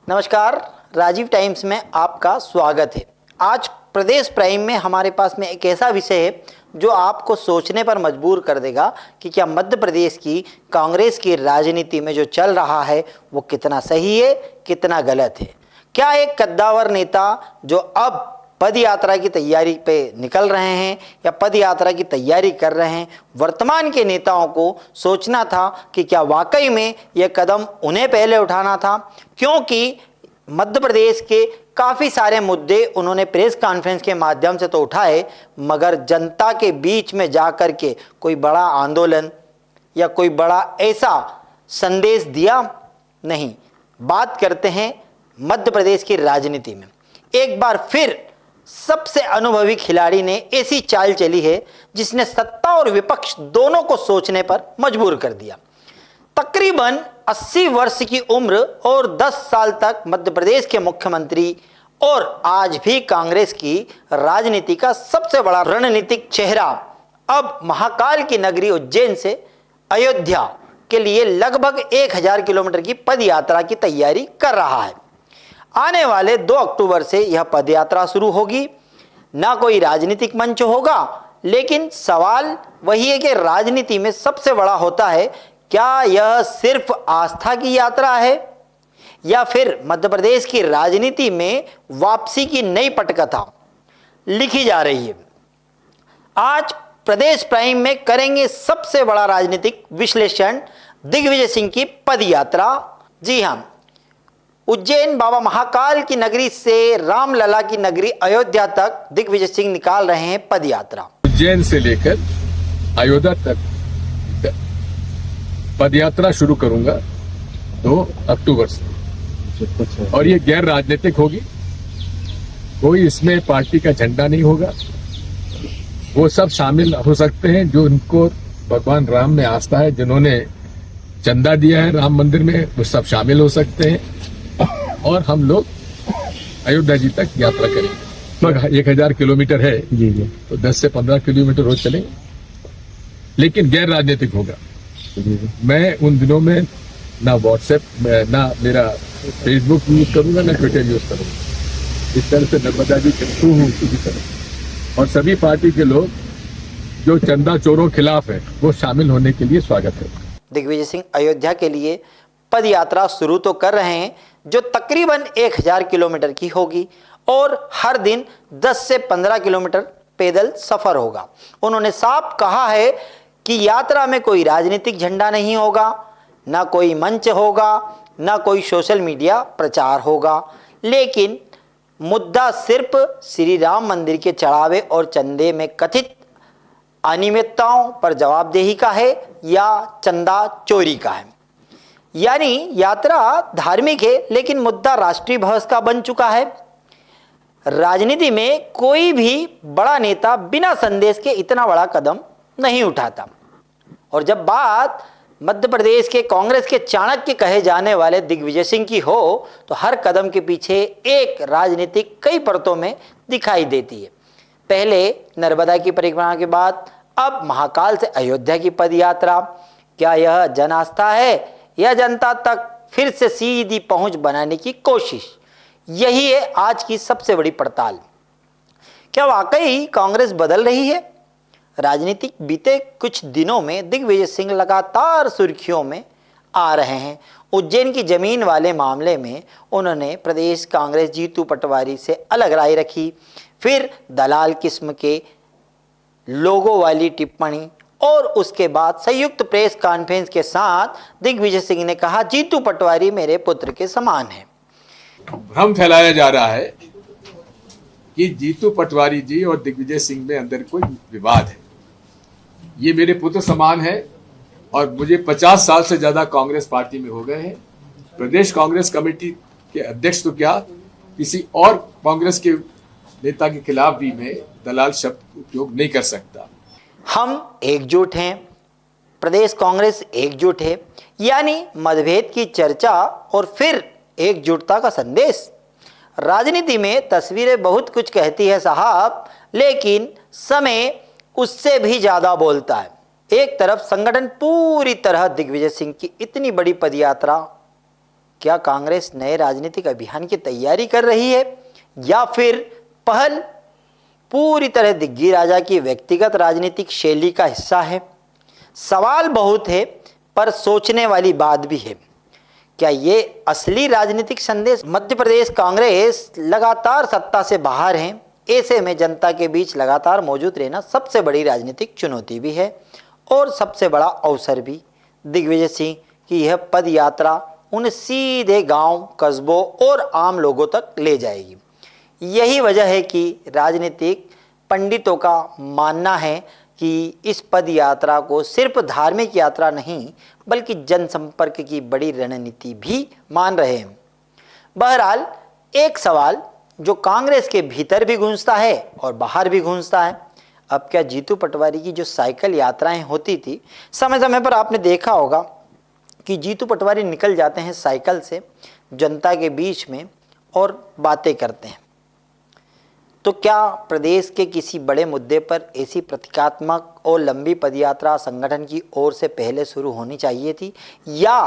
नमस्कार, राजीव टाइम्स में आपका स्वागत है। आज प्रदेश प्राइम में हमारे पास में एक ऐसा विषय है जो आपको सोचने पर मजबूर कर देगा कि क्या मध्य प्रदेश की कांग्रेस की राजनीति में जो चल रहा है वो कितना सही है, कितना गलत है। क्या एक कद्दावर नेता जो अब पद यात्रा की तैयारी पे निकल रहे हैं या पद यात्रा की तैयारी कर रहे हैं, वर्तमान के नेताओं को सोचना था कि क्या वाकई में यह कदम उन्हें पहले उठाना था, क्योंकि मध्य प्रदेश के काफ़ी सारे मुद्दे उन्होंने प्रेस कॉन्फ्रेंस के माध्यम से तो उठाए, मगर जनता के बीच में जाकर के कोई बड़ा आंदोलन या कोई बड़ा ऐसा संदेश दिया नहीं। बात करते हैं मध्य प्रदेश की राजनीति में। एक बार फिर सबसे अनुभवी खिलाड़ी ने ऐसी चाल चली है जिसने सत्ता और विपक्ष दोनों को सोचने पर मजबूर कर दिया। तकरीबन 80 वर्ष की उम्र और 10 साल तक मध्य प्रदेश के मुख्यमंत्री और आज भी कांग्रेस की राजनीति का सबसे बड़ा रणनीतिक चेहरा अब महाकाल की नगरी उज्जैन से अयोध्या के लिए लगभग 1000 किलोमीटर की पद यात्रा की तैयारी कर रहा है। आने वाले 2 अक्टूबर से यह पदयात्रा शुरू होगी। ना कोई राजनीतिक मंच होगा, लेकिन सवाल वही है कि राजनीति में सबसे बड़ा होता है, क्या यह सिर्फ आस्था की यात्रा है या फिर मध्य प्रदेश की राजनीति में वापसी की नई पटकथा लिखी जा रही है। आज प्रदेश प्राइम में करेंगे सबसे बड़ा राजनीतिक विश्लेषण दिग्विजय सिंह की पद यात्रा। जी हां, उज्जैन बाबा महाकाल की नगरी से रामलला की नगरी अयोध्या तक दिग्विजय सिंह निकाल रहे हैं पद यात्रा। उज्जैन से लेकर अयोध्या तक पद यात्रा शुरू करूंगा 2 अक्टूबर से, और ये गैर राजनीतिक होगी। कोई इसमें पार्टी का झंडा नहीं होगा। वो सब शामिल हो सकते हैं जो उनको भगवान राम में आस्था है, जिन्होंने चंदा दिया है राम मंदिर में, वो सब शामिल हो सकते हैं। और हम लोग अयोध्या जी तक यात्रा करेंगे। लगभग 1000 किलोमीटर है जी, तो 10 से 15 किलोमीटर रोज चलेंगे, लेकिन गैर राजनीतिक होगा। मैं उन दिनों में ना व्हाट्सएप, ना मेरा फेसबुक यूज करूंगा, ना ट्विटर यूज करूंगा। इस तरह से नर्मदा जी के थ्रू हूँ किसी तरह। और सभी पार्टी के लोग जो चंदा चोरों खिलाफ है वो शामिल होने के लिए स्वागत है। दिग्विजय सिंह अयोध्या के लिए पद यात्रा शुरू तो कर रहे हैं, जो तकरीबन 1000 किलोमीटर की होगी और हर दिन 10 से 15 किलोमीटर पैदल सफर होगा। उन्होंने साफ कहा है कि यात्रा में कोई राजनीतिक झंडा नहीं होगा, ना कोई मंच होगा, ना कोई सोशल मीडिया प्रचार होगा, लेकिन मुद्दा सिर्फ श्री राम मंदिर के चढ़ावे और चंदे में कथित अनियमितताओं पर जवाबदेही का है या चंदा चोरी का है। यानी यात्रा धार्मिक है, लेकिन मुद्दा राष्ट्रीय बहस का बन चुका है। राजनीति में कोई भी बड़ा नेता बिना संदेश के इतना बड़ा कदम नहीं उठाता। और जब बात मध्य प्रदेश के कांग्रेस के चाणक्य कहे जाने वाले दिग्विजय सिंह की हो, तो हर कदम के पीछे एक राजनीतिक कई परतों में दिखाई देती है। पहले नर्मदा की परिक्रमा के बाद अब महाकाल से अयोध्या की पद यात्रा। क्या यह जन आस्था है या जनता तक फिर से सीधी पहुंच बनाने की कोशिश? यही है आज की सबसे बड़ी पड़ताल। क्या वाकई कांग्रेस बदल रही है? राजनीतिक बीते कुछ दिनों में दिग्विजय सिंह लगातार सुर्खियों में आ रहे हैं। उज्जैन की जमीन वाले मामले में उन्होंने प्रदेश कांग्रेस जीतू पटवारी से अलग राय रखी, फिर दलाल किस्म के लोगों वाली टिप्पणी, और उसके बाद संयुक्त प्रेस कॉन्फ्रेंस के साथ दिग्विजय सिंह ने कहा, जीतू पटवारी मेरे पुत्र के समान है। भ्रम फैलाया जा रहा है कि जीतू पटवारी जी और दिग्विजय सिंह में अंदर कोई विवाद है। ये मेरे पुत्र समान है और मुझे 50 साल से ज्यादा कांग्रेस पार्टी में हो गए हैं। प्रदेश कांग्रेस कमेटी के अध्यक्ष तो क्या, किसी और कांग्रेस के नेता के खिलाफ भी मैं दलाल शब्द उपयोग नहीं कर सकता। हम एकजुट हैं, प्रदेश कांग्रेस एकजुट है, यानी मतभेद की चर्चा और फिर एकजुटता का संदेश। राजनीति में तस्वीरें बहुत कुछ कहती है साहब, लेकिन समय उससे भी ज्यादा बोलता है। एक तरफ संगठन पूरी तरह दिग्विजय सिंह की इतनी बड़ी पदयात्रा क्या कांग्रेस नए राजनीतिक अभियान की तैयारी कर रही है या फिर पहल पूरी तरह दिग्गी राजा की व्यक्तिगत राजनीतिक शैली का हिस्सा है? सवाल बहुत है पर सोचने वाली बात भी है। क्या ये असली राजनीतिक संदेश? मध्य प्रदेश कांग्रेस लगातार सत्ता से बाहर है, ऐसे में जनता के बीच लगातार मौजूद रहना सबसे बड़ी राजनीतिक चुनौती भी है और सबसे बड़ा अवसर भी। दिग्विजय सिंह की यह पद यात्रा उन्हें सीधे गांव, कस्बों और आम लोगों तक ले जाएगी। यही वजह है कि राजनीतिक पंडितों का मानना है कि इस पद यात्रा को सिर्फ धार्मिक यात्रा नहीं बल्कि जनसंपर्क की बड़ी रणनीति भी मान रहे हैं। बहरहाल एक सवाल जो कांग्रेस के भीतर भी गूंजता है और बाहर भी गूंजता है, अब क्या जीतू पटवारी की जो साइकिल यात्राएं होती थी, समय समय पर आपने देखा होगा कि जीतू पटवारी निकल जाते हैं साइकिल से जनता के बीच में और बातें करते हैं। तो क्या प्रदेश के किसी बड़े मुद्दे पर ऐसी प्रतीकात्मक और लंबी पदयात्रा संगठन की ओर से पहले शुरू होनी चाहिए थी या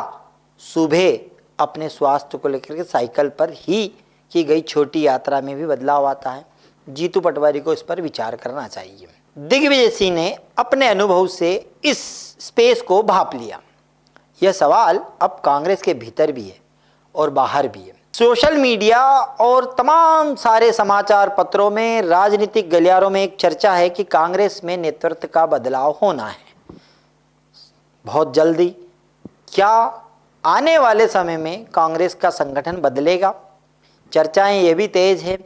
सुबह अपने स्वास्थ्य को लेकर के साइकिल पर ही की गई छोटी यात्रा में भी बदलाव आता है? जीतू पटवारी को इस पर विचार करना चाहिए। दिग्विजय सिंह ने अपने अनुभव से इस स्पेस को भांप लिया। यह सवाल अब कांग्रेस के भीतर भी है और बाहर भी है। सोशल मीडिया और तमाम सारे समाचार पत्रों में, राजनीतिक गलियारों में एक चर्चा है कि कांग्रेस में नेतृत्व का बदलाव होना है बहुत जल्दी। क्या आने वाले समय में कांग्रेस का संगठन बदलेगा? चर्चाएं ये भी तेज है।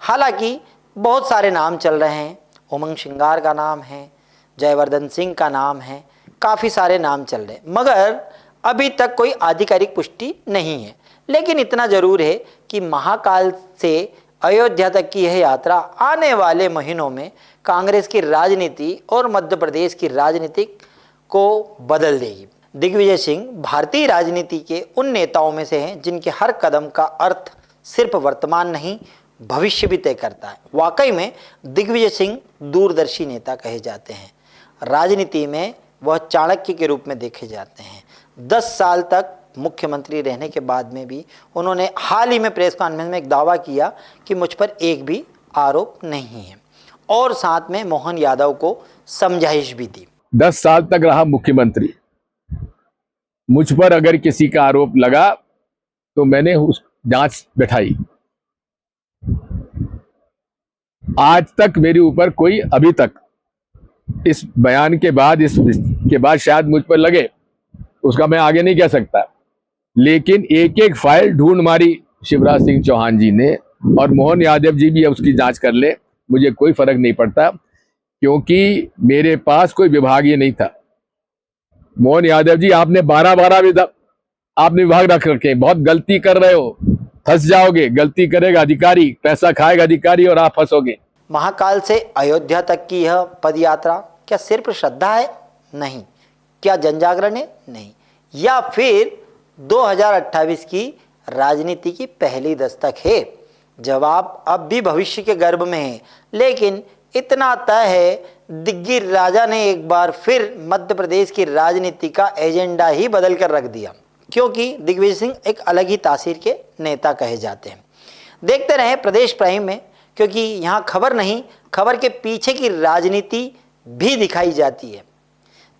हालांकि बहुत सारे नाम चल रहे हैं। उमंग श्रृंगार का नाम है, जयवर्धन सिंह का नाम है, काफ़ी सारे नाम चल रहे हैं, मगर अभी तक कोई आधिकारिक पुष्टि नहीं है। लेकिन इतना जरूर है कि महाकाल से अयोध्या तक की यह यात्रा आने वाले महीनों में कांग्रेस की राजनीति और मध्य प्रदेश की राजनीति को बदल देगी। दिग्विजय सिंह भारतीय राजनीति के उन नेताओं में से हैं जिनके हर कदम का अर्थ सिर्फ वर्तमान नहीं भविष्य भी तय करता है। वाकई में दिग्विजय सिंह दूरदर्शी नेता कहे जाते हैं। राजनीति में वह चाणक्य के रूप में देखे जाते हैं। 10 साल तक मुख्यमंत्री रहने के बाद में भी उन्होंने हाल ही में प्रेस कॉन्फ्रेंस में एक दावा किया कि मुझ पर एक भी आरोप नहीं है और साथ में मोहन यादव को समझाइश भी दी। 10 साल तक रहा मुख्यमंत्री, मुझ पर अगर किसी का आरोप लगा तो मैंने उस जांच बैठाई। आज तक मेरे ऊपर कोई अभी तक इस बयान के बाद, इसके बाद शायद मुझ पर लगे, उसका मैं आगे नहीं कह सकता। लेकिन एक एक फाइल ढूंढ मारी शिवराज सिंह चौहान जी ने और मोहन यादव जी भी उसकी जांच कर ले, मुझे कोई फर्क नहीं पड़ता क्योंकि मेरे पास कोई विभागीय नहीं था। मोहन यादव जी आपने 12 आपने विभाग रख रखे, बहुत गलती कर रहे हो, फंस जाओगे। गलती करेगा अधिकारी, पैसा खाएगा अधिकारी और आप फंसोगे। महाकाल से अयोध्या तक की यह पदयात्रा क्या सिर्फ श्रद्धा है? नहीं। क्या जनजागरण है? नहीं। या फिर 2028 की राजनीति की पहली दस्तक है? जवाब अब भी भविष्य के गर्भ में है, लेकिन इतना तय है दिग्गी राजा ने एक बार फिर मध्य प्रदेश की राजनीति का एजेंडा ही बदल कर रख दिया, क्योंकि दिग्विजय सिंह एक अलग ही तासीर के नेता कहे जाते हैं। देखते रहें प्रदेश प्राइम में, क्योंकि यहाँ खबर नहीं, खबर के पीछे की राजनीति भी दिखाई जाती है।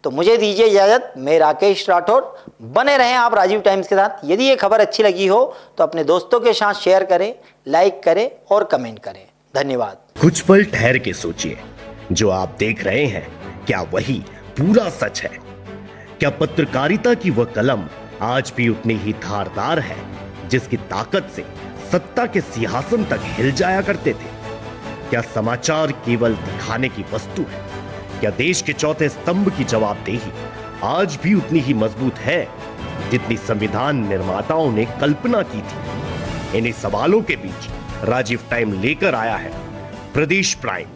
तो मुझे दीजिए इजाजत, मैं राकेश राठौर। बने रहें आप राजीव टाइम्स के साथ। यदि ये खबर अच्छी लगी हो तो अपने दोस्तों के साथ शेयर करें, लाइक करें और कमेंट करें। धन्यवाद। कुछ पल ठहर के सोचिए, जो आप देख रहे हैं क्या वही पूरा सच है? क्या पत्रकारिता की वह कलम आज भी उतनी ही धारदार है जिसकी ताकत से सत्ता के सिंहासन तक हिल जाया करते थे? क्या समाचार केवल दिखाने की वस्तु है? क्या देश के चौथे स्तंभ की जवाबदेही आज भी उतनी ही मजबूत है जितनी संविधान निर्माताओं ने कल्पना की थी? इन्हीं सवालों के बीच राजीव टाइम लेकर आया है प्रदेश प्राइम,